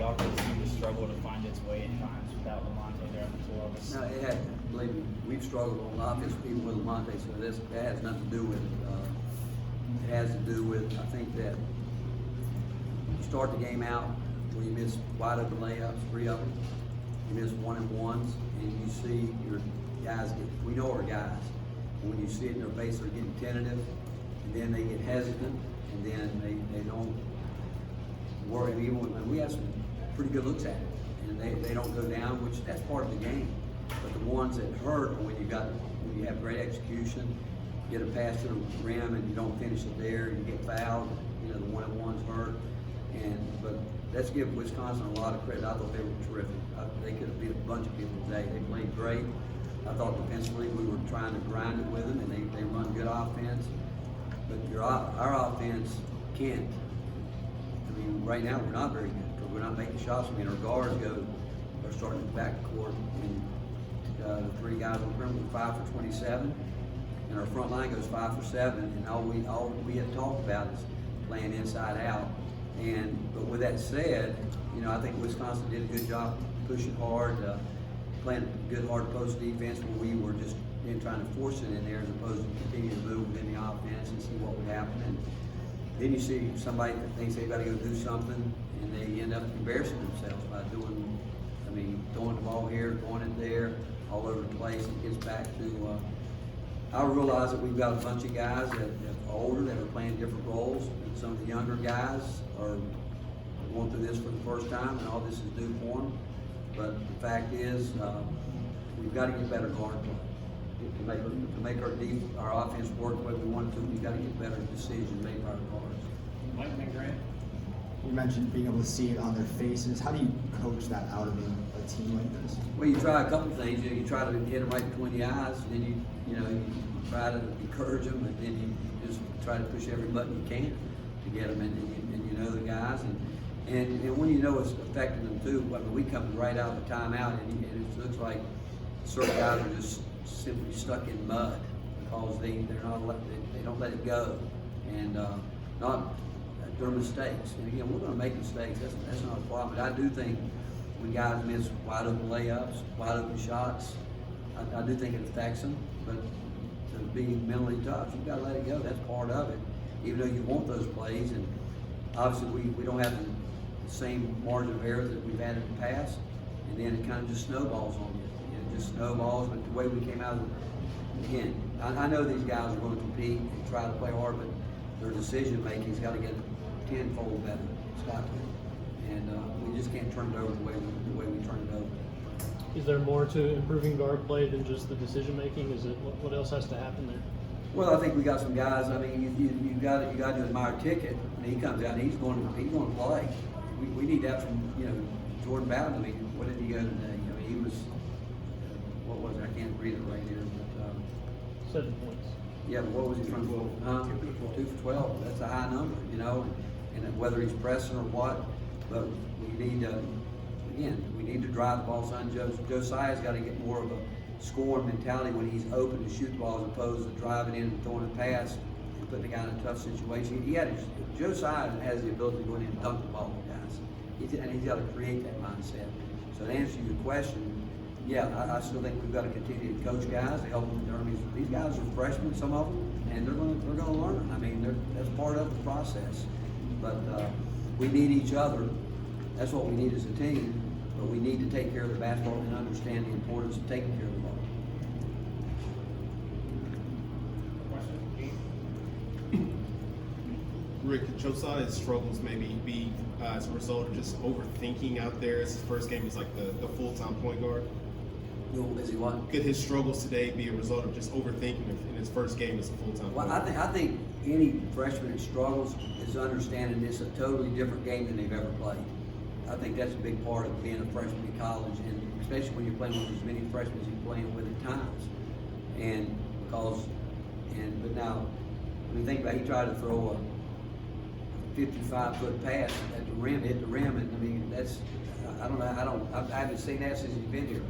offense seemed to struggle to find its way at times without Lamonte there on the floor. No, it had, believe me, we've struggled on offense even with Lamonte, so that has nothing to do with it. It has to do with, I think that you start the game out where you miss wide open layups, 3 of them. You miss 1-and-1s, and you see your guys we know our guys. And when you see it in their face, they're getting tentative, and then they get hesitant, and then they don't worry. Even when we have some pretty good looks at it, and they don't go down, which that's part of the game. But the ones that hurt are when you have great execution, get a pass to the rim and you don't finish it there, you get fouled. You know, the 1-and-1s hurt. But let's give Wisconsin a lot of credit. I thought they were terrific. They could have beat a bunch of people today. They played great. I thought defensively we were trying to grind it with them, and they run good offense. But our offense can't. I mean, right now we're not very good because we're not making shots. I mean, our guards are starting to back the court, and the 3 guys on the perimeter were 5 for 27, and our front line goes 5 for 7. And all we have talked about is playing inside out. But with that said, you know, I think Wisconsin did a good job pushing hard, playing good hard post defense where we were just trying to force it in there as opposed to continue to move within the offense and see what would happen. And then you see somebody that thinks they got to go do something, and they end up embarrassing themselves by throwing the ball here, throwing it there, all over the place. It gets back to, I realize that we've got a bunch of guys that are older that are playing different roles, and some of the younger guys are going through this for the first time, and all this is new for them. But the fact is, we've got to get better guard play. To make our offense work the way we want it to. We've got to get better decisions made by our guards. Mike McGrant. You mentioned being able to see it on their faces. How do you coach that out of a team like this? Well, you try a couple things. You try to hit them right between the eyes, and then you try to encourage them, and then you just try to push every button you can to get them, and you know the guys, and when you know it's affecting them too. I mean, we come right out of the timeout, and it looks like certain guys are just simply stuck in mud because they don't let it go, and not their mistakes. And again, we're going to make mistakes. That's not a problem. But I do think when guys miss wide open layups, wide open shots, I do think it affects them. But to be mentally tough, you've got to let it go. That's part of it. Even though you want those plays, and obviously we don't have the same margin of error that we've had in the past, and then it kind of just snowballs on you. It just snowballs. But the way we came out of it, again, I know these guys are going to compete and try to play hard, but their decision making's got to get tenfold better. It's got to, and we just can't turn it over the way we turn it over. Is there more to improving guard play than just the decision making? Is it what else has to happen there? Well, I think we got some guys. I mean, you got to admire Ticket. I mean, he comes out and he's going to play. We need that from Jordan Bowden. I mean, what did he go today? I mean, he was what was it? I can't read it right here, but 7 points. yeah. But what was he from? 2 for 12. That's a high number, and whether he's pressing or what, but we need we need to drive the ball. Son Josiah's got to get more of a scoring mentality when he's open to shoot the ball as opposed to driving in and throwing a pass and putting the guy in a tough situation. Josiah has the ability to go in and dunk the ball with guys, and he's got to create that mindset. So to answer your question, yeah, I still think we've got to continue to coach guys to help them learn. These guys are freshmen, some of them, and they're going to learn. I mean, that's part of the process. But we need each other. That's what we need as a team. But we need to take care of the basketball and understand the importance of taking care of the ball. Rick, Josiah's struggles maybe be as a result of just overthinking out there. His first game is like the full-time point guard. Is he what? Could his struggles today be a result of just overthinking in his first game as a full-time Well, point guard? I think any freshman that struggles is understanding it's a totally different game than they've ever played. I think that's a big part of being a freshman in college, and especially when you're playing with as many freshmen as you're playing with at times. But now, when you think about it, he tried to throw a 55-foot pass at the rim, hit the rim, and I mean, I haven't seen that since he's been here,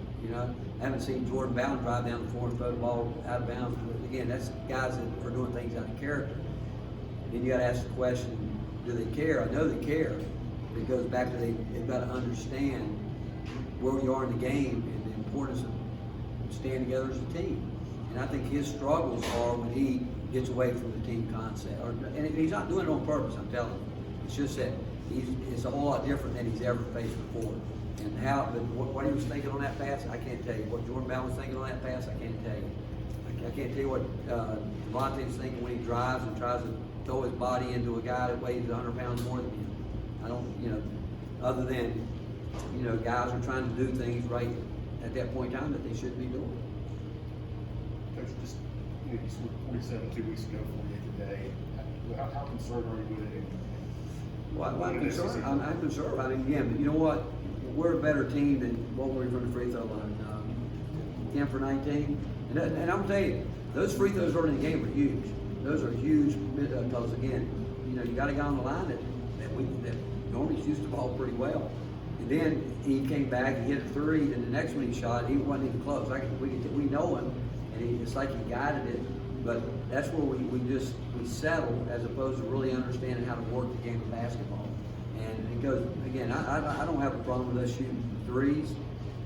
I haven't seen Jordan Bowden drive down the floor and throw the ball out of bounds. But again, that's guys that are doing things out of character. Then you got to ask the question, do they care? I know they care. it goes back to they've got to understand where you are in the game and the importance of staying together as a team. And I think his struggles are when he gets away from the team concept. And he's not doing it on purpose, I'm telling you. It's just that it's a whole lot different than he's ever faced before. And but what he was thinking on that pass, I can't tell you. What Jordan Bell was thinking on that pass, I can't tell you. I can't tell you what Lamonte is thinking when he drives and tries to throw his body into a guy that weighs 100 pounds more than him. I don't, other than, guys are trying to do things right at that point in time that they shouldn't be doing. Coach, you scored 47 2 weeks ago, 48 today. How concerned are you with it? Well, I'm concerned. I'm concerned. I mean, again, but you know what? We're a better team than what we were from the free throw line. 10 for 19. And I'm telling you, those free throws early in the game are huge. Those are huge because, again, you got a guy on the line that normally shoots the ball pretty well. And then he came back, he hit a three, then the next one he shot, he wasn't even close. We know him, and it's like he guided it. But that's where we settle as opposed to really understanding how to work the game of basketball. And it goes, again, I don't have a problem with us shooting threes,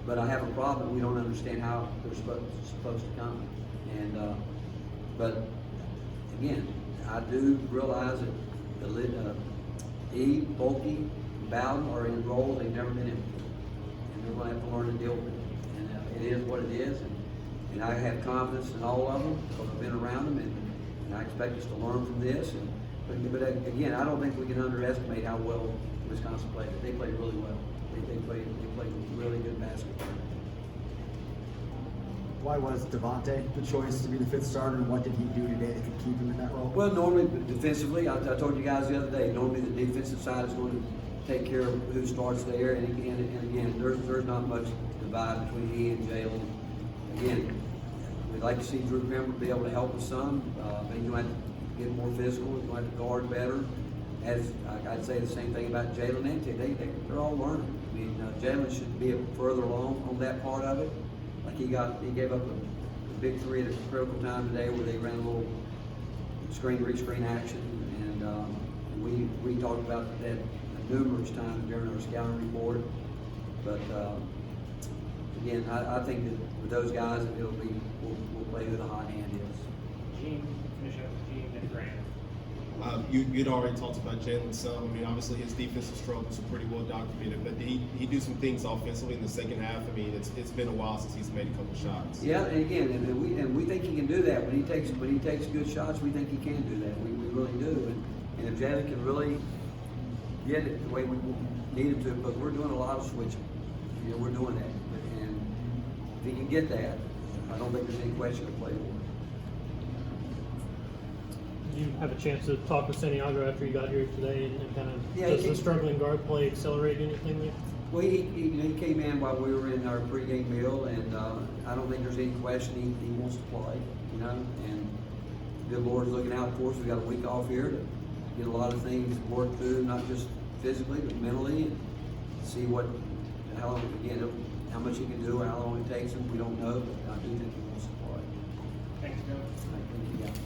but I have a problem that we don't understand how they're supposed to come. And but again, I do realize that Eve, Bulky, Bowden are in roles they've never been in, and they're going to have to learn to deal with it. And it is what it is. And I have confidence in all of them because I've been around them, and I expect us to learn from this. But again, I don't think we can underestimate how well Wisconsin played. They played really well. They played really good basketball. Why was Devontae the choice to be the fifth starter, and what did he do today that could keep him in that role? Well, normally defensively, I told you guys the other day, normally the defensive side is going to take care of who starts there. And again, there's not much divide between he and Jalen. Again, we'd like to see Drew Pember be able to help us some. But he's going to have to get more physical. He's going to have to guard better. As I'd say the same thing about Jalen and T. They're all learning. I mean, Jalen should be further along on that part of it. Like he gave up a big three at a critical time today where they ran a little screen action, and we talked about that numerous times during our scouting report. But again, I think that with those guys, we'll play who the hot hand is. Gene, finish up with Gene and Grant. You'd already talked about Jalen some. I mean, obviously his defensive struggles are pretty well documented, but did he do some things offensively in the second half? I mean, it's been a while since he's made a couple shots. Yeah, and again, and we think he can do that when he takes good shots. We think he can do that. We really do. And if Jalen can really get it the way we need him to, but we're doing a lot of switching. We're doing that, and if he can get that, I don't think there's any question to play for. Did you have a chance to talk with Santiago after you got here today, and kind of Yeah, does the struggling guard play accelerate anything there? Well, he came in while we were in our pregame meal, and I don't think there's any question he wants to play, and the good Lord's looking out for us. We got a week off here to get a lot of things worked through, not just physically, but mentally, and see how much he can do, how long it takes him. We don't know, but I do think he wants to play. Thanks, Coach. I think he got it.